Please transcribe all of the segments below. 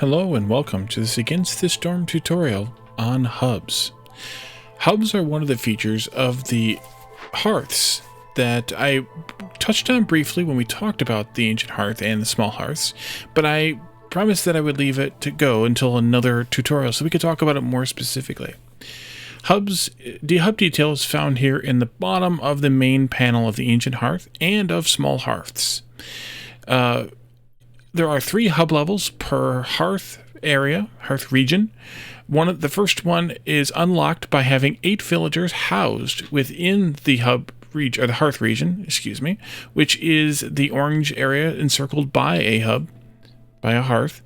Hello and welcome to this Against the Storm tutorial on hubs. Hubs are one of the features of the hearths that I touched on briefly when we talked about the ancient hearth and the small hearths, but I promised that I would leave it to go until another tutorial so we could talk about it more specifically. Hubs, the hub detail is found here in the bottom of the main panel of the ancient hearth and of small hearths. There are 3 hub levels per hearth area, hearth region. The first one is unlocked by having 8 villagers housed within the hub region, or the hearth region, which is the orange area encircled by a hub, by a hearth,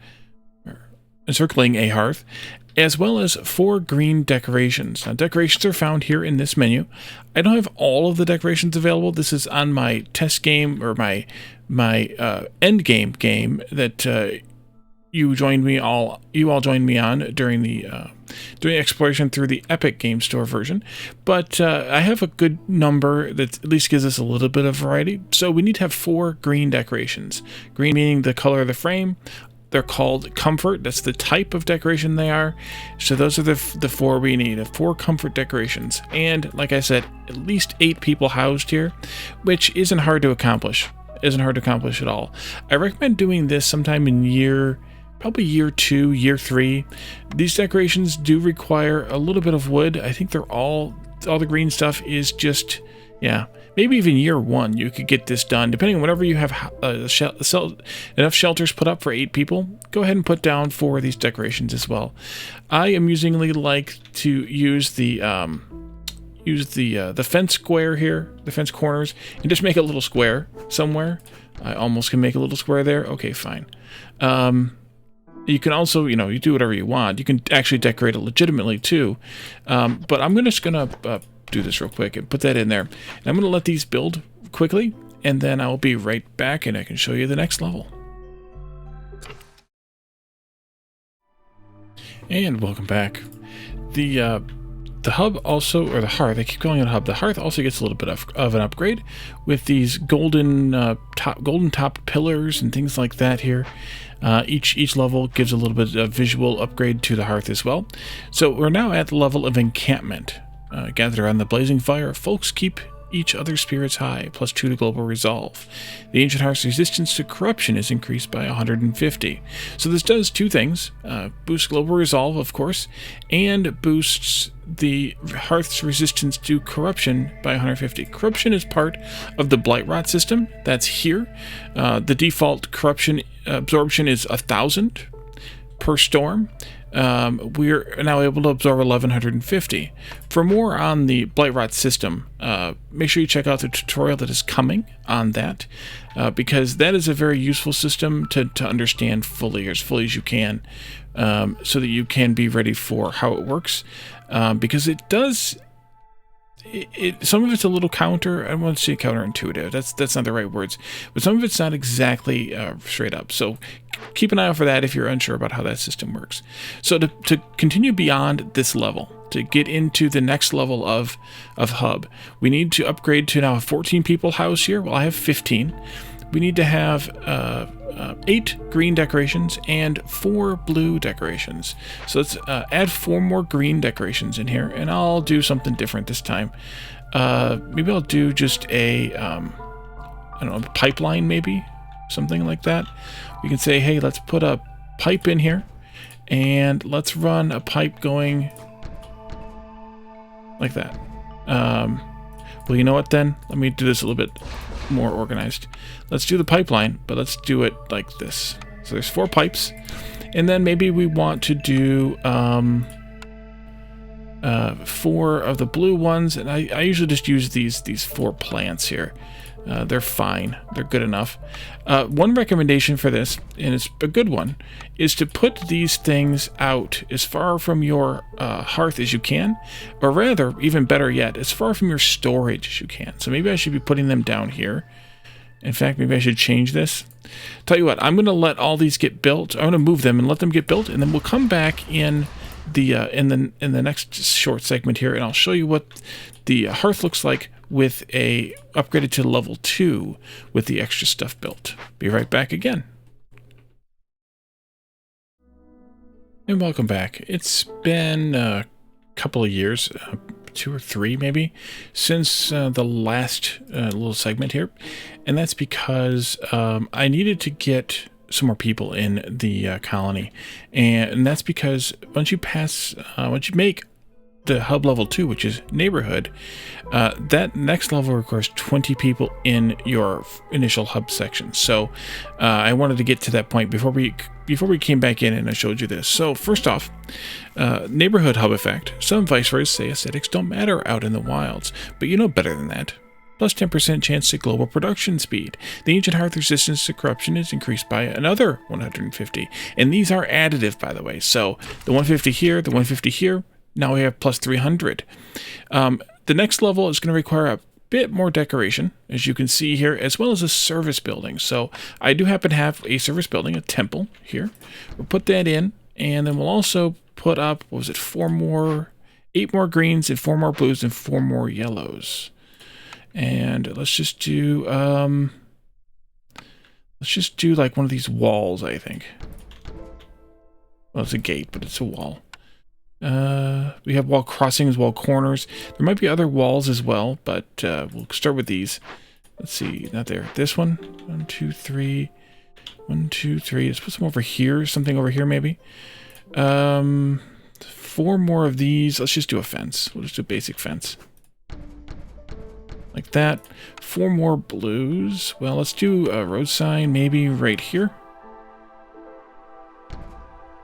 encircling a hearth, as well as 4 green decorations. Now, decorations are found here in this menu. I don't have all of the decorations available. This is on my test game, or my end game that you all joined me on during the exploration through the Epic Game Store version. But I have a good number that at least gives us a little bit of variety. So we need to have 4 green decorations. Green meaning the color of the frame. They're called comfort. That's the type of decoration they are. So those are the 4 we need. 4 comfort decorations. And like I said, at least 8 people housed here, which isn't hard to accomplish. Isn't hard to accomplish at all. I recommend doing this sometime in probably year 2, year 3. These decorations do require a little bit of wood. I think they're all the green stuff is just, maybe even year 1 you could get this done, depending on whatever you have enough shelters put up for 8 people. Go ahead and put down 4 of these decorations as well. I amusingly like to use the fence square here, the fence corners, and just make a little square somewhere. I almost can make a little square there. Okay, fine. You can also, you do whatever you want. You can actually decorate it legitimately too. But I'm just gonna do this real quick and put that in there. And I'm gonna let these build quickly, and then I'll be right back and I can show you the next level. And welcome back. The hub also, or the hearth, I keep calling it a hub. The hearth also gets a little bit of an upgrade with these golden top pillars and things like that here. Each level gives a little bit of visual upgrade to the hearth as well. So we're now at the level of encampment. Gathered around the blazing fire, folks keep each other's spirits high, +2 to global resolve. The ancient hearth's resistance to corruption is increased by 150. So this does 2 things. Boosts global resolve, of course, and boosts the hearth's resistance to corruption by 150. Corruption is part of the blight rot system. That's here. The default corruption absorption is 1,000 per storm. We're now able to absorb 1,150. For more on the blight rot system, make sure you check out the tutorial that is coming on that, because that is a very useful system to understand fully, or as fully as you can, so that you can be ready for how it works, because it does. Some of it's a little counter. I don't want to say counterintuitive. That's not the right words. But some of it's not exactly straight up. So keep an eye out for that if you're unsure about how that system works. So to continue beyond this level, to get into the next level of hub, we need to upgrade to now a 14 people house here. Well, I have 15. We need to have 8 green decorations and 4 blue decorations. So let's add 4 more green decorations in here, and I'll do something different this time. Maybe I'll do just a, I don't know, pipeline, maybe something like that. We can say, hey, let's put a pipe in here, and let's run a pipe going like that. Well, you know what then? Let me do this a little bit more organized. Let's do the pipeline, but let's do it like this. So there's 4 pipes, and then maybe we want to do 4 of the blue ones, and I usually just use these 4 plants here. They're fine. They're good enough. One recommendation for this, and it's a good one, is to put these things out as far from your hearth as you can, or rather, even better yet, as far from your storage as you can. So maybe I should be putting them down here. In fact, maybe I should change this. Tell you what, I'm going to let all these get built. I'm going to move them and let them get built, and then we'll come back in the next short segment here, and I'll show you what the hearth looks like with a upgraded to level 2 with the extra stuff built. Be right back again. And welcome back. It's been a couple of years, 2 or 3 maybe, since the last little segment here. And that's because I needed to get some more people in the colony. And that's because once you make the hub level 2, which is neighborhood, that next level requires 20 people in your initial hub section. So I wanted to get to that point before we came back in and I showed you this. So first off, neighborhood hub effect. Some viceroys say aesthetics don't matter out in the wilds, but you know better than that. Plus 10% chance to global production speed. The ancient hearth resistance to corruption is increased by another 150. And these are additive, by the way. So the 150 here, the 150 here, now we have plus 300. The next level is going to require a bit more decoration, as you can see here, as well as a service building. So I do happen to have a service building, a temple here. We'll put that in, and then we'll also put up, what was it, 8 more greens and 4 more blues and 4 more yellows. And let's just do like one of these walls, I think. Well, it's a gate, but it's a wall. We have wall crossings, wall corners. There might be other walls as well, but we'll start with these. Let's see, not there. This one. 1, 2, 3. 1, 2, 3. Let's put some over here. Something over here, maybe. 4 more of these. Let's just do a fence. We'll just do a basic fence. Like that. 4 more blues. Well, let's do a road sign, maybe right here.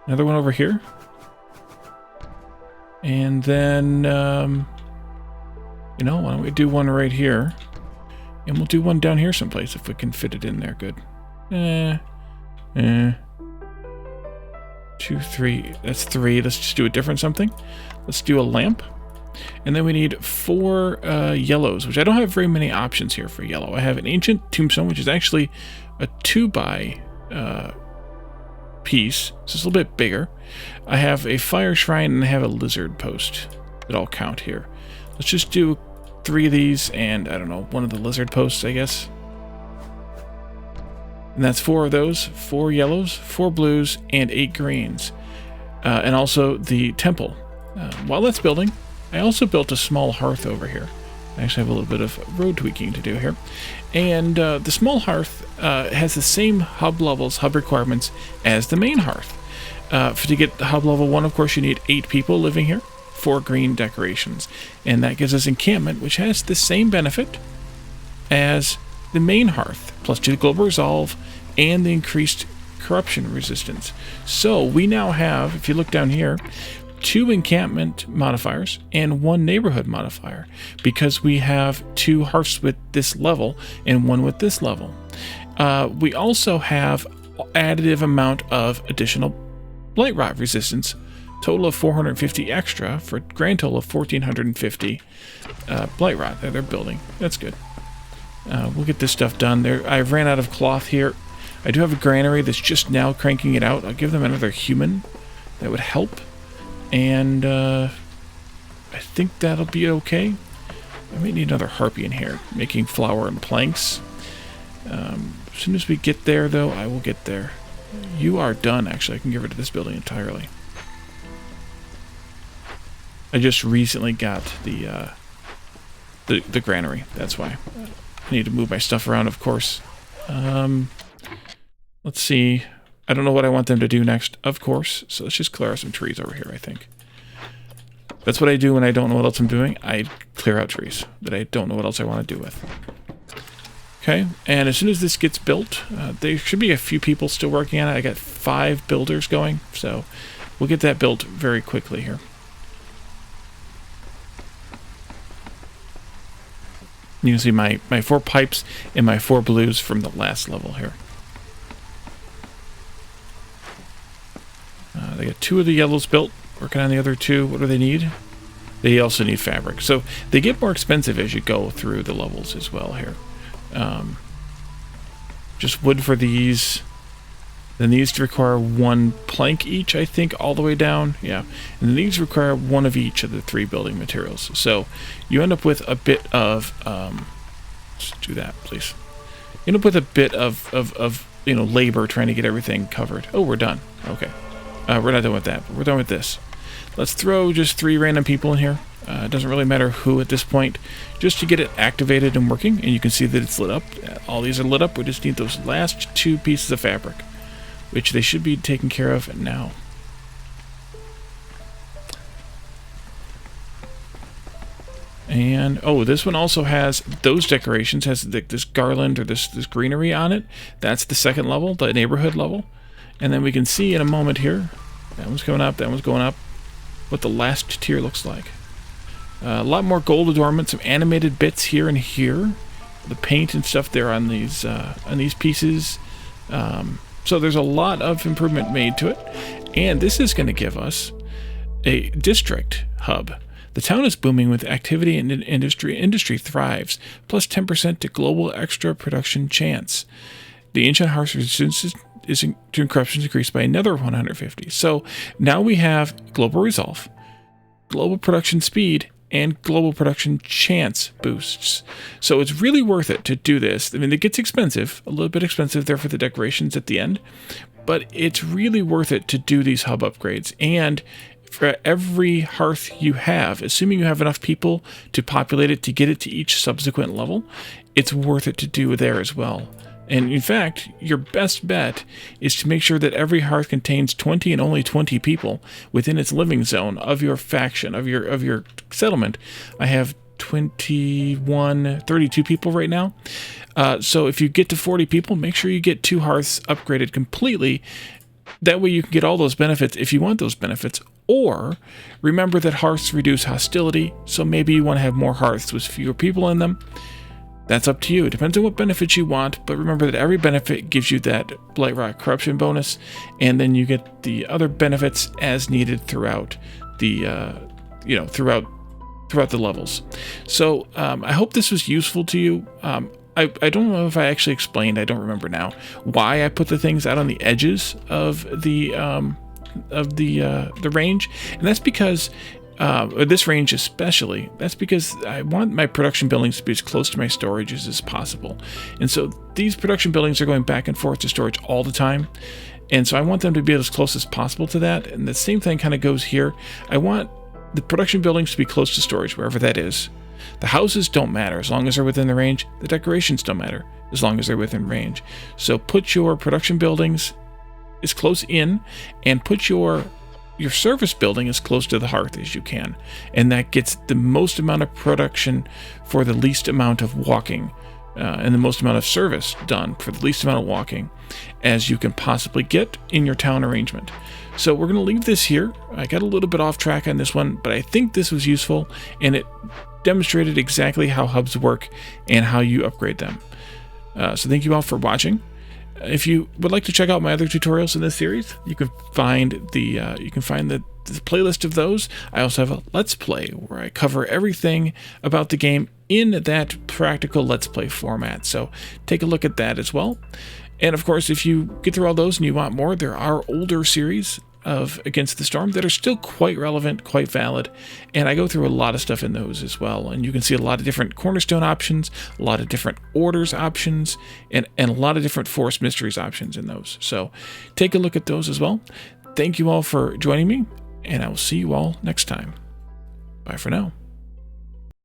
Another one over here. And then, why don't we do one right here? And we'll do one down here someplace if we can fit it in there. Good. 2, 3. That's 3. Let's just do a different something. Let's do a lamp. And then we need 4 yellows, which I don't have very many options here for yellow. I have an ancient tombstone, which is actually a 2x piece, so it's a little bit bigger. I have a fire shrine and I have a lizard post that all count here. Let's just do 3 of these and, I don't know, 1 of the lizard posts, I guess. And that's 4 of those, 4 yellows, 4 blues, and 8 greens. And also the temple. While that's building, I also built a small hearth over here. I actually have a little bit of road tweaking to do here. And the small hearth has the same hub requirements as the main hearth. To get the hub level 1, of course, you need 8 people living here, 4 green decorations. And that gives us Encampment, which has the same benefit as the main hearth, plus 2 global resolve and the increased corruption resistance. So we now have, if you look down here, 2 encampment modifiers and 1 neighborhood modifier, because we have 2 hearths with this level and 1 with this level. We also have additive amount of additional blight rot resistance, total of 450 extra for a grand total of 1450 blight rot that they're building. That's good. We'll get this stuff done. I ran out of cloth here. I do have a granary that's just now cranking it out. I'll give them another human. That would help. And I think that'll be okay. I may need another harpy in here, making flour and planks. As soon as we get there, though, I will get there. You are done, actually. I can get rid of this building entirely. I just recently got the granary. That's why. I need to move my stuff around, of course. Let's see. I don't know what I want them to do next, of course. So let's just clear out some trees over here, I think. That's what I do when I don't know what else I'm doing. I clear out trees that I don't know what else I want to do with. Okay, and as soon as this gets built, there should be a few people still working on it. I got 5 builders going, so we'll get that built very quickly here. You can see my 4 pipes and my 4 blues from the last level here. They got 2 of the yellows built, working on the other 2. What do they need? They also need fabric. So they get more expensive as you go through the levels as well here. Just wood for these. Then these require 1 plank each, I think, all the way down. Yeah. And then these require 1 of each of the 3 building materials. So you end up with a bit of... let's do that, please. You end up with a bit of labor trying to get everything covered. Oh, we're done. Okay. We're not done with that, but we're done with this. Let's throw just 3 random people in here. It doesn't really matter who at this point, just to get it activated and working. And you can see that it's lit up. All these are lit up. We just need those last 2 pieces of fabric, which they should be taken care of now. And, oh, this one also has those decorations, has this garland or this greenery on it. That's the 2nd level, the neighborhood level. And then we can see in a moment here, that one's coming up, that one's going up, what the last tier looks like. A lot more gold adornment, some animated bits here and here. The paint and stuff there on these pieces. So there's a lot of improvement made to it. And this is going to give us a district hub. The town is booming with activity and industry. Industry thrives, plus 10% to global extra production chance. The ancient hearth resistance to corruption increased by another 150. So now we have global resolve, global production speed, and global production chance boosts. So it's really worth it to do this. I mean, it gets expensive, a little bit expensive there for the decorations at the end, but it's really worth it to do these hub upgrades. And for every hearth you have, assuming you have enough people to populate it to get it to each subsequent level, it's worth it to do there as well. And in fact, your best bet is to make sure that every hearth contains 20 and only 20 people within its living zone of your faction, of your settlement. I have 32 people right now. So if you get to 40 people, make sure you get 2 hearths upgraded completely. That way you can get all those benefits if you want those benefits. Or remember that hearths reduce hostility, so maybe you want to have more hearths with fewer people in them. That's up to you. It depends on what benefits you want, but remember that every benefit gives you that Blight Rot corruption bonus, and then you get the other benefits as needed throughout the throughout the levels. So I hope this was useful to you. I don't know if I actually explained, I don't remember now, why I put the things out on the edges of the range, and that's because this range especially, that's because I want my production buildings to be as close to my storages as possible. And so these production buildings are going back and forth to storage all the time. And so I want them to be as close as possible to that. And the same thing kind of goes here. I want the production buildings to be close to storage, wherever that is. The houses don't matter as long as they're within the range. The decorations don't matter as long as they're within range. So put your production buildings as close in, and put your service building as close to the hearth as you can, and that gets the most amount of production for the least amount of walking, and the most amount of service done for the least amount of walking as you can possibly get in your town arrangement. So we're going to leave this here. I got a little bit off track on this one, but I think this was useful, and it demonstrated exactly how hubs work and how you upgrade them. So thank you all for watching. If you would like to check out my other tutorials in this series, you can find the playlist of those. I also have a Let's Play where I cover everything about the game in that practical Let's Play format. So take a look at that as well. And of course, if you get through all those and you want more, there are older series of Against the Storm that are still quite relevant, quite valid, and I go through a lot of stuff in those as well. And you can see a lot of different cornerstone options, a lot of different orders options, and a lot of different forest mysteries options in those. So take a look at those as well. Thank you all for joining me, and I will see you all next time. Bye for now.